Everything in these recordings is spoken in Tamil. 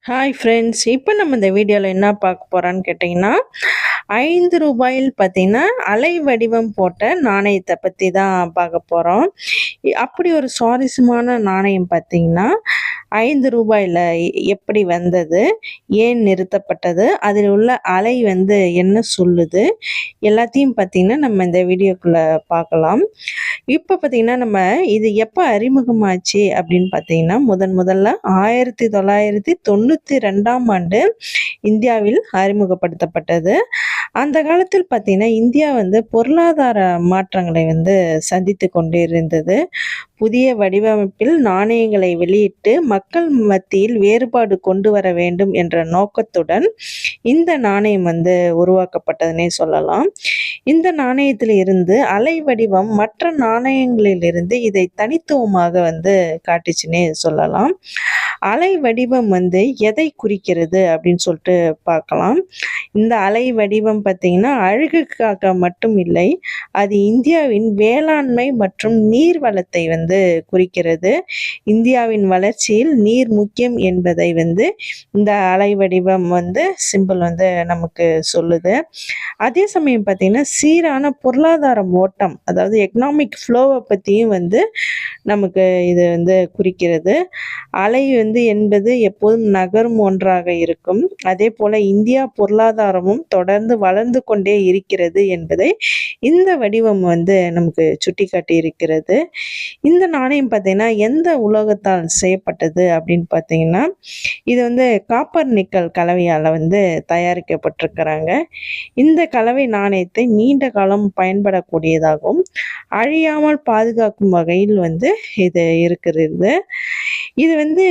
Hi friends. இப்போ நம்ம இந்த வீடியோவில் என்ன பார்க்க போகிறோன்னு கேட்டிங்கன்னா, ரூ. 5 பார்த்தீங்கன்னா, அலை வடிவம் போட்ட நாணயத்தை பற்றி தான் பார்க்க போகிறோம். அப்படி ஒரு சுவாரஸ்யமான நாணயம் பார்த்தீங்கன்னா, ரூ. 5 எப்படி வந்தது? ஏன் நிறுத்தப்பட்டது? அதில் உள்ள அலை வந்து என்ன சொல்லுது? எல்லாத்தையும் பார்த்தீங்கன்னா, நம்ம இந்த வீடியோக்குள்ளே பார்க்கலாம். இப்போ பார்த்தீங்கன்னா, நம்ம இது எப்போ அறிமுகமாச்சு அப்படின்னு பார்த்தீங்கன்னா, முதல்ல 1992ஆம் ஆண்டு இந்தியாவில் அறிமுகப்படுத்தப்பட்டது. அந்த காலத்தில் பார்த்தீங்கன்னா, இந்தியா வந்து பொருளாதார மாற்றங்களை வந்து சந்தித்து கொண்டு இருந்தது. புதிய வடிவமைப்பில் நாணயங்களை வெளியிட்டு மக்கள் மத்தியில் வேறுபாடு கொண்டு வர வேண்டும் என்ற நோக்கத்துடன் இந்த நாணயம் வந்து உருவாக்கப்பட்டதுன்னே சொல்லலாம். இந்த நாணயத்தில் இருந்து அலை வடிவம் மற்ற நாணயங்களிலிருந்து இதை தனித்துவமாக வந்து காட்டுச்சுன்னே சொல்லலாம். அலை வடிவம் வந்து எதை குறிக்கிறது அப்படின்னு சொல்லிட்டு பார்க்கலாம். இந்த அலை வடிவம் பார்த்தீங்கன்னா அழகுக்காக மட்டும் இல்லை, அது இந்தியாவின் வேளாண்மை மற்றும் நீர் வளத்தை வந்து குறிக்கிறது. இந்தியாவின் வளர்ச்சியில் நீர் முக்கியம் என்பதை வந்து இந்த அலை வடிவம் வந்து சிம்பிள் வந்து நமக்கு சொல்லுது. அதே சமயம் பார்த்தீங்கன்னா சீரான பொருளாதார ஓட்டம், அதாவது எக்கனாமிக் ஃப்ளோவை பற்றியும் வந்து நமக்கு இது வந்து குறிக்கிறது. அலை வந்து என்பது எப்போதும் நகரும் ஒன்றாக இருக்கும். அதே போல இந்தியா பொருளாதாரமும் தொடர்ந்து வளர்ந்து கொண்டே இருக்கிறது என்பதை இந்த வடிவம் வந்து நமக்கு சுட்டிக்காட்டி இருக்கிறது. இந்த நாணயம் பார்த்தீங்கன்னா எந்த உலோகத்தால் செய்யப்பட்டது அப்படின்னு பார்த்தீங்கன்னா, இது வந்து காப்பர் நிக்கல் கலவையால் வந்து தயாரிக்கப்பட்டிருக்கிறாங்க. இந்த கலவை நாணயத்தை நீண்ட காலம் பயன்படக்கூடியதாகவும் அழியாமல் பாதுகாக்கும் வகையில் வந்து இது இருக்கிறது. இது வந்து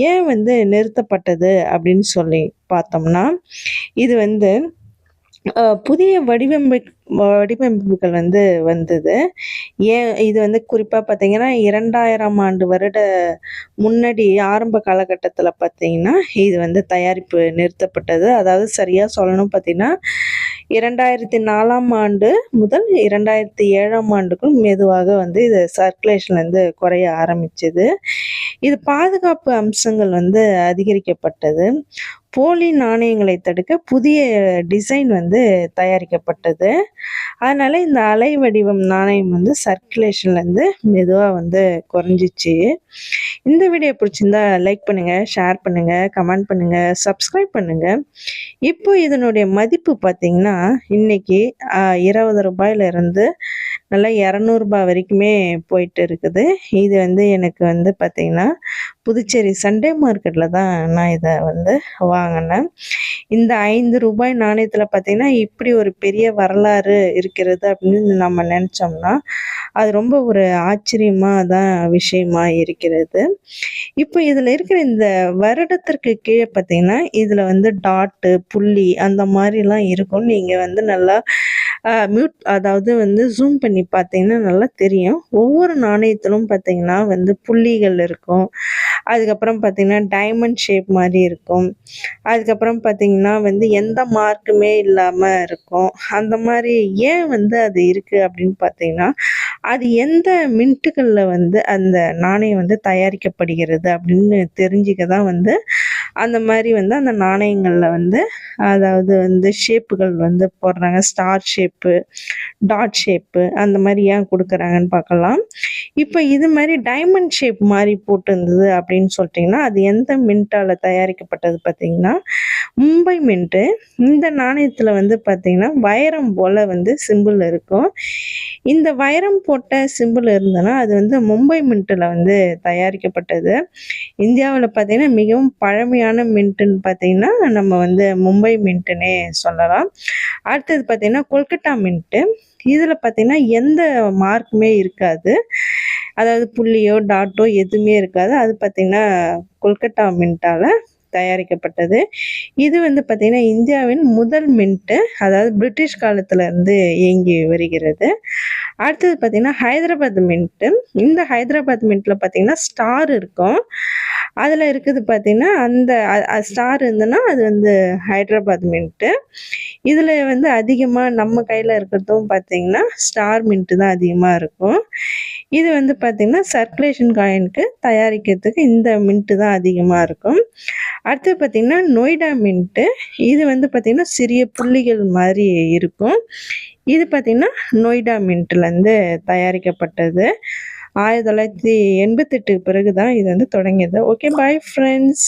ஏன் வந்து நிறுத்தப்பட்டது அப்படின்னு சொல்லி பார்த்தோம்னா, இது வந்து புதிய வடிவமைப்புகள் வந்து வந்தது. ஏன் இது வந்து குறிப்பாக பார்த்தீங்கன்னா 2000ஆம் ஆண்டு முன்னாடி ஆரம்ப காலகட்டத்தில் பார்த்தீங்கன்னா இது வந்து தயாரிப்பு நிறுத்தப்பட்டது. அதாவது சரியாக சொல்லணும் பார்த்தீங்கன்னா 2004ஆம் ஆண்டு முதல் 2007ஆம் ஆண்டுக்குள் மெதுவாக வந்து இது சர்க்குலேஷன் வந்து குறைய ஆரம்பிச்சது. இது பாதுகாப்பு அம்சங்கள் வந்து அதிகரிக்கப்பட்டது. போலி நாணயங்களை தடுக்க புதிய டிசைன் வந்து தயாரிக்கப்பட்டது. அதனால இந்த அலை வடிவம் நாணயம் வந்து சர்க்குலேஷன்லேருந்து மெதுவாக வந்து குறைஞ்சிச்சு. இந்த வீடியோ பிடிச்சிருந்தா லைக் பண்ணுங்கள், ஷேர் பண்ணுங்கள், கமெண்ட் பண்ணுங்கள், சப்ஸ்கிரைப் பண்ணுங்கள். இப்போ இதனுடைய மதிப்பு பார்த்திங்கன்னா இன்றைக்கி ரூ. 20 நல்லா ரூ. 200 வரைக்குமே போயிட்டு இருக்குது. இது வந்து எனக்கு வந்து பார்த்திங்கன்னா புதுச்சேரி சண்டே மார்க்கெட்டில் தான் நான் இதை வந்து வாங்கினேன். இந்த ரூ. 5 நாணயத்தில் பார்த்திங்கன்னா இப்படி ஒரு பெரிய வரலாறு இருக்கிறது அப்படின்னு நம்ம நினச்சோம்னா அது ரொம்ப ஒரு ஆச்சரியமாக தான் விஷயமா இருக்கிறது. இப்போ இதில் இருக்கிற இந்த வருடத்திற்கு கீழே பார்த்திங்கன்னா இதில் வந்து டாட்டு புள்ளி அந்த மாதிரிலாம் இருக்கும். நீங்கள் வந்து நல்லா அதாவது வந்து ஜூம் பண்ணி பார்த்தீங்கன்னா நல்லா தெரியும். ஒவ்வொரு நாணயத்திலும் பார்த்தீங்கன்னா வந்து புள்ளிகள் இருக்கும். அதுக்கப்புறம் பார்த்தீங்கன்னா டைமண்ட் ஷேப் மாதிரி இருக்கும். அதுக்கப்புறம் பார்த்தீங்கன்னா வந்து எந்த மார்க்குமே இல்லாமல் இருக்கும். அந்த மாதிரி ஏன் வந்து அது இருக்குது அப்படின்னு பார்த்தீங்கன்னா, அது எந்த மின்ட்டுகளில் வந்து அந்த நாணயம் வந்து தயாரிக்கப்படுகிறது அப்படின்னு தெரிஞ்சுக்க தான் வந்து அந்த மாதிரி வந்து அந்த நாணயங்களில் வந்து அதாவது வந்து ஷேப்புகள் வந்து போடுறாங்க. ஸ்டார் ஷேப்பு, டாட் ஷேப்பு அந்த மாதிரி ஏன் கொடுக்குறாங்கன்னு பார்க்கலாம். இப்போ இது மாதிரி டைமண்ட் ஷேப் மாதிரி போட்டிருந்தது அப்படின்னு சொல்லிட்டிங்கன்னா அது எந்த மின்ட்டால் தயாரிக்கப்பட்டது பார்த்தீங்கன்னா மும்பை மின்ட்டு. இந்த நாணயத்தில் வந்து பார்த்திங்கன்னா வைரம் போல் வந்து சிம்பிள் இருக்கும். இந்த வைரம் போட்ட சிம்பிள் இருந்ததுன்னா அது வந்து மும்பை மின்ட்டில் வந்து தயாரிக்கப்பட்டது. இந்தியாவில் பார்த்திங்கன்னா மிகவும் பழமையான மின்ட்டுன்னு பார்த்திங்கன்னா நம்ம வந்து மும்பை மின்ட்டுன்னே சொல்லலாம். அடுத்தது பார்த்திங்கன்னா கொல்கட்டா மின்ட்டு. இதில் பார்த்திங்கன்னா எந்த மார்க்குமே இருக்காது. அதாவது புள்ளியோ டாட்டோ எதுவுமே இருக்காது. அது பார்த்திங்கன்னா கொல்கட்டா மின்ட்டால் தயாரிக்கப்பட்டது. இது வந்து பார்த்திங்கன்னா இந்தியாவின் முதல் மின்ட்டு, அதாவது பிரிட்டிஷ் காலத்துலேருந்து இயங்கி வருகிறது. அடுத்தது பார்த்திங்கன்னா ஹைதராபாத் மின்ட்டு. இந்த ஹைதராபாத் மின்ட்டில் பார்த்திங்கன்னா ஸ்டார் இருக்கும். அதில் இருக்குது பார்த்திங்கன்னா அந்த ஸ்டார் இருந்ததுன்னா அது வந்து ஹைதராபாத் மின்ட்டு. இதில் வந்து அதிகமாக நம்ம கையில் இருக்கிறதும் பார்த்திங்கன்னா ஸ்டார் மின்ட்டு தான் அதிகமாக இருக்கும். இது வந்து பார்த்திங்கன்னா சர்க்குலேஷன் காயினுக்கு தயாரிக்கிறதுக்கு இந்த மின்ட்டு தான் அதிகமாக இருக்கும். அடுத்து பார்த்திங்கன்னா நொய்டா மின்ட்டு. இது வந்து பார்த்திங்கன்னா சிறிய புள்ளிகள் மாதிரி இருக்கும். இது பார்த்திங்கன்னா நொய்டா மின்ட்லேருந்து தயாரிக்கப்பட்டது. 1988 பிறகு தான் இது வந்து தொடங்கியது. Okay, bye friends.